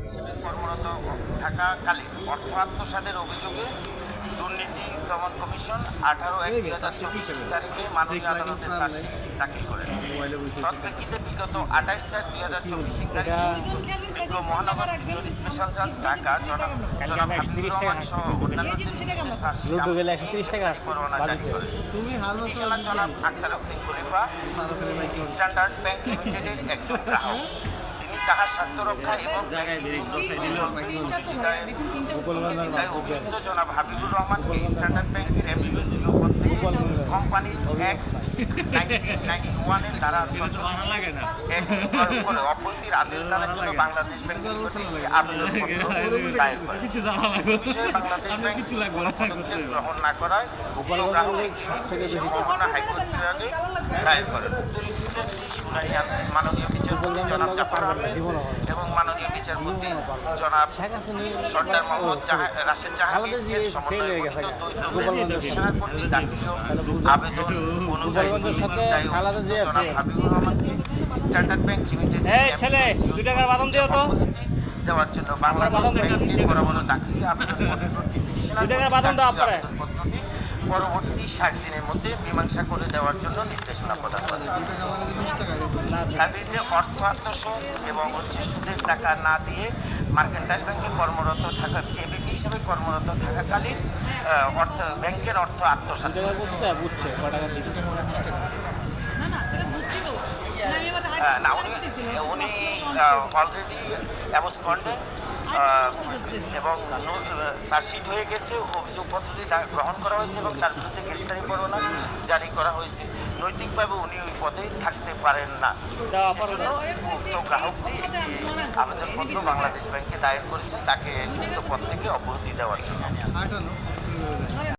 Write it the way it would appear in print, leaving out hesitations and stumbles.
হিসেবে কর্মরত থাকাকালীন অর্থ আত্মসাতের অভিযোগে দুর্নীতি দমন কমিশন 18/1/2024 তারিখে মাননীয় আদালতে চার্জশিট দাখিল করেন। তৎপ্রেক্ষিতে বিগত 28/4/2024 তারিখে বিজ্ঞ মহানগর সিনিয়র স্পেশাল জাজ ঢাকা জনাব হাবিবুর রহমান সহ অন্যান্যদের বিরুদ্ধে চার্জশিট পরোয়ানা জারি করেন। পিটিশনার জনাব আক্তার উদ্দিন খলিফা স্ট্যান্ডার্ড ব্যাংক লিমিটেডের একজন গ্রাহক। তিনি তাহার স্বার্থ রক্ষা এবং দুর্নীতিদায় অভিযুক্ত জনাব হাবিবুর রহমানকে স্ট্যান্ডার্ড ব্যাংকের এমডিও সিও পদ থেকে কোম্পানিজ অ্যাক্ট 1991 দ্বারা 46 প্রয়োগ করে অব্যাহতির আদেশ দানের জন্য বাংলাদেশ ব্যাংকের নিকটে একটি আবেদনপত্র দায়ের করে। বিষয়ে বাংলাদেশ ব্যাংক কোনো পদক্ষেপ গ্রহণ না করায় উক্ত গ্রাহক হাইকোর্ট বিভাগে দায়ের করেন। শুনানি মাননীয় বিচারপতি জনাব জাফর আহমেদ এবং মাননীয় বিচারপতি জনাব সর্দার মোহাম্মদ রাশেদ জাহাঙ্গীর সমন্বয়ে গঠিত পিটিশনার কর্তৃক দাখিল আবেদন অনুযায়ী জনাব হাবিবুর রহমানকে স্ট্যান্ডার্ড ব্যাংক লিমিটেড দেওয়ার জন্য বাংলাদেশ ব্যাংকের বরাবর দাখিল আবেদনপত্রটি পরবর্তী 60 দিনের মধ্যে মীমাংসা করে দেওয়ার জন্য নির্দেশনা প্রদান করে। তার বিরুদ্ধে অর্থ আত্মসাৎ এবং সুদের টাকা না দিয়ে মার্কেন্টাইল ব্যাংকে কর্মরত থাকা এবিপি হিসেবে কর্মরত থাকাকালীন ব্যাংকের অর্থ আত্মসাৎ করেছে। না উনি অলরেডি অ্যাবসকন্ডেন্ট এবং চার্জশিট হয়ে গেছে, অভিযোগপত্রটি গ্রহণ করা হয়েছে এবং তার বিরুদ্ধে গ্রেপ্তারি পরোয়ানা জারি করা হয়েছে। নৈতিকভাবে উনি ওই পদে থাকতে পারেন না, সেজন্য উক্ত গ্রাহকটি একটি আবেদনপত্র বাংলাদেশ ব্যাংকে দায়ের করেছেন তাকে উক্ত পদ থেকে অব্যাহতি দেওয়ার জন্য।